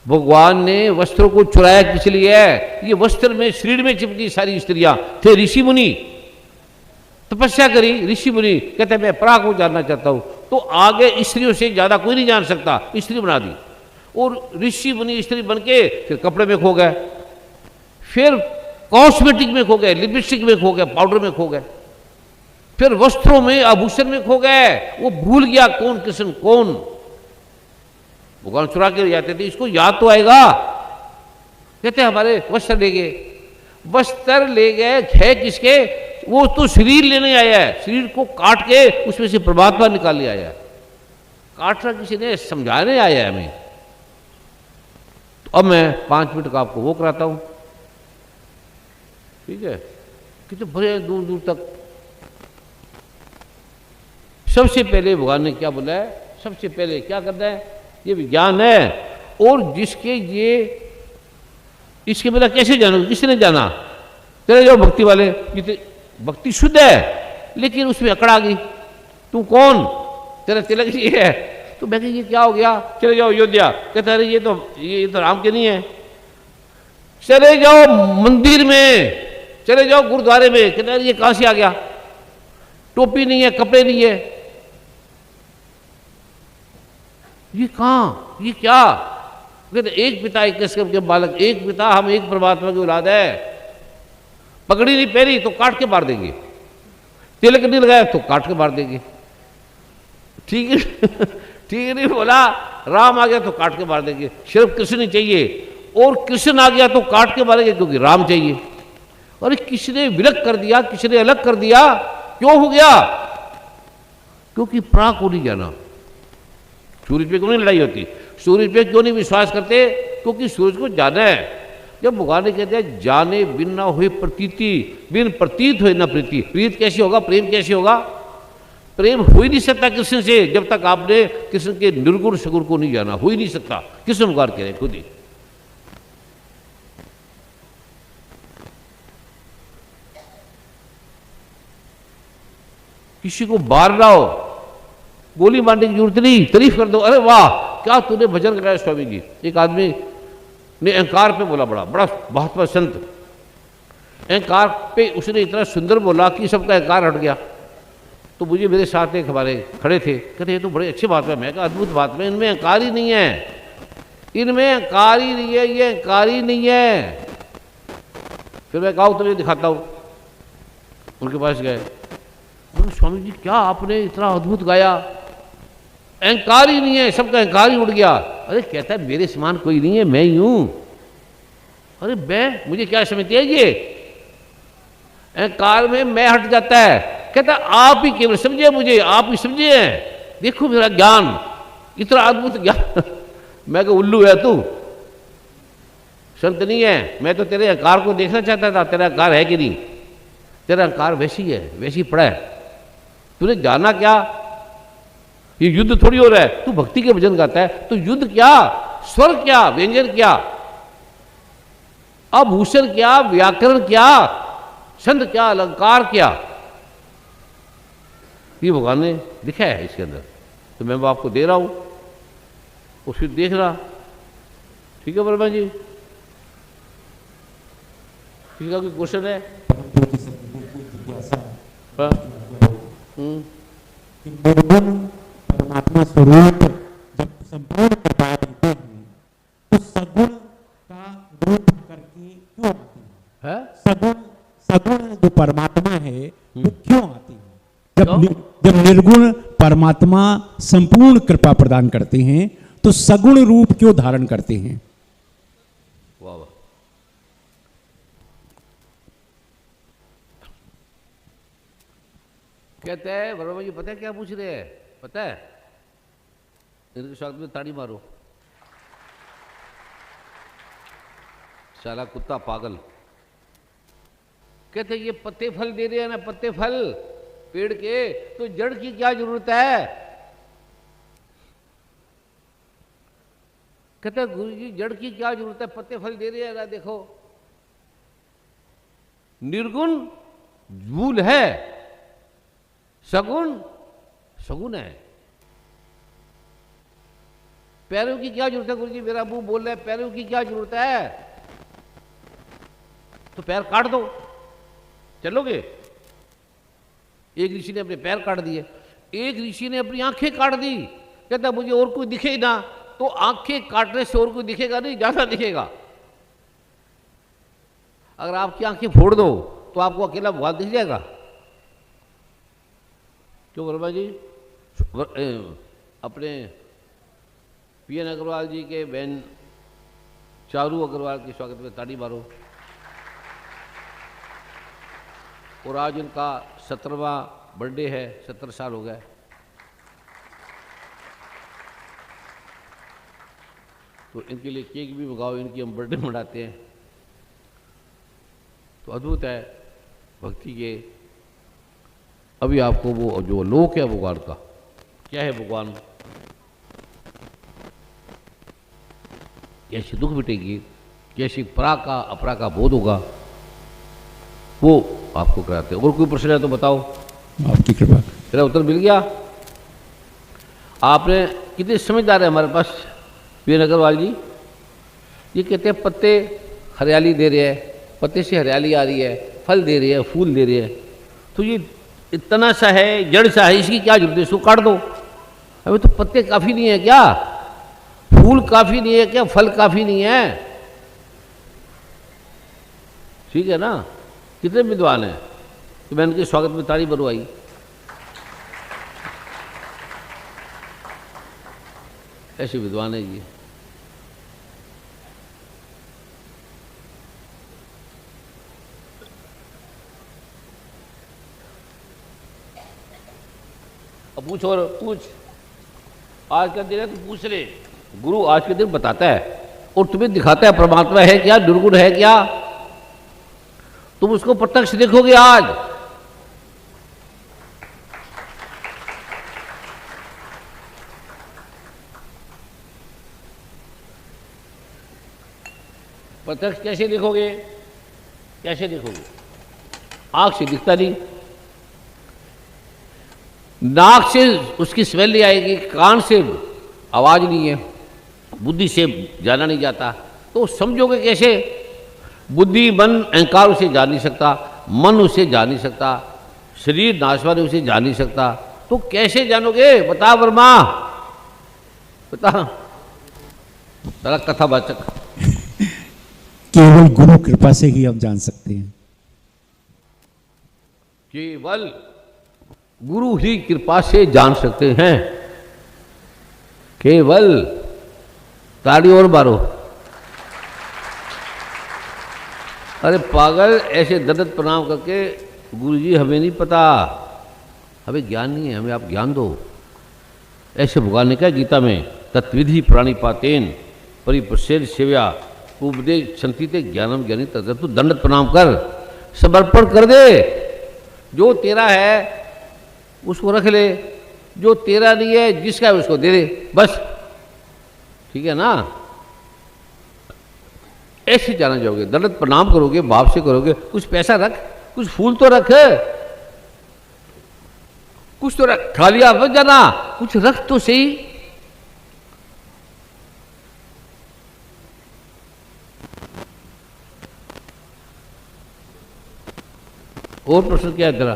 भगवान ने वस्त्रों को चुराया किस लिए है? ये वस्त्र में शरीर में चिपकी सारी स्त्रियां थे। ऋषि मुनि तपस्या करी, ऋषि मुनि कहते मैं पराग को जानना चाहता हूं, तो आगे स्त्रियों से ज्यादा कोई नहीं जान सकता, स्त्री बना दी। और ऋषि मुनि स्त्री बन के फिर कपड़े में खो गए, फिर कॉस्मेटिक में खो गए, लिपस्टिक में खो गए, पाउडर में खो गए, फिर वस्त्रों में आभूषण में खो गए। वो भूल गया कौन कृष्ण कौन। भगवान चुरा के ले जाते थे, इसको याद तो आएगा। कहते हमारे वस्त्र ले गए, वस्त्र ले गए है किसके? वो तो शरीर लेने आया है, शरीर को काट के उसमें से परमात्मा निकाल ले आया है। काटना किसी ने समझाने आया है हमें। तो अब मैं 5 मिनट का आपको वो कराता हूं, ठीक है? कितने बड़े दूर दूर तक। सबसे पहले भगवान ने क्या बोला है? सबसे पहले क्या करना है? ये विज्ञान है, और जिसके ये इसके बिना कैसे जानो? किसने जाना? चले जाओ भक्ति वाले, भक्ति शुद्ध है लेकिन उसमें अकड़ आ गई। तू कौन? तेरा तिलक जी है। तो मैं ये क्या हो गया? चले जाओ अयोध्या, कहते अरे ये तो राम के नहीं है। चले जाओ मंदिर में, चले जाओ गुरुद्वारे में, कहते अरे ये कहां से आ गया? टोपी नहीं है, कपड़े नहीं है, ये कहां, ये क्या? कहते एक पिता एक कसम के बालक, एक पिता, हम एक परमात्मा की औलाद है। पगड़ी नहीं पहनी तो काट के मार देंगे, तिलक नहीं लगाया तो काट के मार देंगे, ठीक है? ठीक है, नहीं बोला राम आ गया तो काट के मार देंगे। सिर्फ कृष्ण नहीं चाहिए, और कृष्ण आ गया तो काट के मारेंगे क्योंकि राम चाहिए। अरे किसने विलक कर दिया, किसने अलग कर दिया? क्यों हो गया? क्योंकि प्राण को नहीं जाना। सूरज पे क्यों नहीं लड़ाई होती? सूरज पे क्यों नहीं विश्वास करते? क्योंकि सूरज को जाना है। जब भगवान ने कहते हैं जाने बिन ना हुई प्रतीति, बिन प्रतीत हुए ना प्रीति। प्रीत कैसे होगा? प्रेम कैसे होगा? प्रेम हो ही नहीं सकता कृष्ण से जब तक आपने कृष्ण के निर्गुण सगुण को नहीं जाना। हो ही नहीं सकता। कृष्ण भगवान कह रहे खुद ही। किसी को बार लाओ, गोली मारने की जरूरत नहीं, तारीफ कर दो, अरे वाह क्या तूने भजन कराया स्वामी जी। एक आदमी ने अहंकार पे बोला, बड़ा बड़ा महात्मा संत, अहंकार पे उसने इतना सुंदर बोला कि सबका अहंकार हट गया। तो मुझे मेरे साथ एक हमारे खड़े थे, कहते ये तो बड़ी अच्छी बात है। मैं कहा अद्भुत बात है, इनमें अहंकार ही नहीं है, इनमें अहंकार ही नहीं है, ये अहंकार ही नहीं है। फिर मैं कहा तुम्हें दिखाता हूँ। उनके पास गए, स्वामी जी क्या आपने इतना अद्भुत गाया, अहंकार ही नहीं है, सबका अहंकार ही उड़ गया। अरे कहता है मेरे समान कोई नहीं है, मैं ही हूं। अरे मैं, मुझे क्या समझती है ये? अहंकार में मैं हट जाता है। कहता आप ही केवल समझे मुझे, आप ही समझे हैं, देखो मेरा ज्ञान इतना अद्भुत ज्ञान। मैं कहा उल्लू है तू, संत नहीं है। मैं तो तेरे अहंकार को देखना चाहता था, तेरा अहंकार है कि नहीं? तेरा अहंकार वैसी है, वैसी पड़ा है। तूने जाना क्या? ये युद्ध थोड़ी हो रहा है। तू भक्ति के भजन गाता है तो युद्ध क्या, स्वर क्या, व्यंजन क्या, आभूषण क्या, व्याकरण क्या, छंद क्या, अलंकार क्या, ये भगवान ने लिखा है इसके अंदर। तो मैं वो आपको दे रहा हूं, उसको देखना। ठीक है वर्मा जी? किसी का कोई क्वेश्चन है? परमात्मा स्वरूप जब संपूर्ण कृपा देते हैं तो सगुण का रूप करके क्यों आती है? सगुण जो परमात्मा है वो क्यों आती है? जब निर्गुण परमात्मा संपूर्ण कृपा प्रदान करते हैं तो सगुण रूप क्यों धारण करते हैं? वाह वाह। कहते हैं वर्मा जी, पता है क्या पूछ रहे हैं? पता है? इनके स्वागत में ताड़ी मारो। साला कुत्ता पागल। कहते ये पत्ते फल दे रहे हैं ना, पत्ते फल पेड़ के, तो जड़ की क्या जरूरत है? कहते गुरु जी जड़ की क्या जरूरत है, पत्ते फल दे रहे हैं ना, देखो निर्गुण मूल है, सगुण सगुण है। पैरों की क्या जरूरत है गुरु जी, मेरा मुंह बोल रहा है पैरों की क्या जरूरत है, तो पैर काट दो, चलोगे। एक ऋषि ने अपने पैर काट दिए, एक ऋषि ने अपनी आंखें काट दी, कहता मुझे और कोई दिखे ही ना, तो आंखें काटने से और कोई दिखेगा नहीं, ज्यादा दिखेगा। अगर आपकी आंखें फोड़ दो तो आपको अकेला भगवान दिख जाएगा। क्यों वर्मा जी, अपने पीएन अग्रवाल जी के बहन चारू अग्रवाल के स्वागत में ताड़ी मारो। और आज उनका 17वां बर्थडे है, 17 साल हो गए। तो इनके लिए केक भी मंगाओ, इनकी हम बर्थडे मनाते हैं। तो अद्भुत है भक्ति के। अभी आपको वो जो लोक है भगवान का, क्या है भगवान, कैसे दुख मिटेगी, कैसे परा का अपरा का बोध होगा, वो आपको कराते हैं। और कोई प्रश्न है तो बताओ। आपकी कृपा। तेरा उत्तर मिल गया। आपने कितने समझदार है हमारे पास वीर अग्रवाल जी। ये कहते हैं पत्ते हरियाली दे रहे हैं, पत्ते से हरियाली आ रही है, फल दे रही है, फूल दे रही है, तो ये इतना सा है, जड़ सा है, इसकी क्या जरूरत है, इसको काट दो। अभी तो पत्ते काफ़ी नहीं है क्या, फूल काफ़ी नहीं है क्या, फल काफ़ी नहीं है, ठीक है ना। कितने विद्वान हैं, तो मैं उनके स्वागत में ताली बरवाई। ऐसे विद्वान है ये। अब पूछ, और पूछ, आज का दिन है तो पूछ ले। गुरु आज के दिन बताता है और तुम्हें दिखाता है परमात्मा है क्या, दुर्गुण है क्या, तुम उसको प्रत्यक्ष देखोगे आज। प्रत्यक्ष कैसे देखोगे, कैसे देखोगे, आंख से दिखता नहीं, नाक से उसकी स्मेल नहीं आएगी, कान से आवाज नहीं है, बुद्धि से जाना नहीं जाता, तो समझोगे कैसे। बुद्धि मन अहंकार उसे जान नहीं सकता, मन उसे जान नहीं सकता, शरीर नाशवान उसे जान नहीं सकता, तो कैसे जानोगे, बता वर्मा, बता। तेरा कथावाचक। केवल गुरु कृपा से ही हम जान सकते हैं। केवल गुरु ही कृपा से जान सकते हैं, केवल। ताड़ी और मारो। अरे पागल, ऐसे दंडवत प्रणाम करके गुरु जी हमें नहीं पता, हमें ज्ञान नहीं है, हमें आप ज्ञान दो। ऐसे भगवान ने कहा गीता में, तत्विधि प्राणिपातेन परिप्रसेद सेव्या उपदेश संतीते ज्ञानम ज्ञानी तथा। तू दंडवत प्रणाम कर, समर्पण कर दे, जो तेरा है उसको रख ले, जो तेरा नहीं है जिसका है उसको दे दे, बस, ठीक है ना। ऐसे जाना जाओगे, दंडवत प्रणाम करोगे, भाव से करोगे, कुछ पैसा रख, कुछ फूल तो रख, कुछ तो रख, खाली आप मत जाना, कुछ रख तो सही। और प्रश्न क्या है तेरा।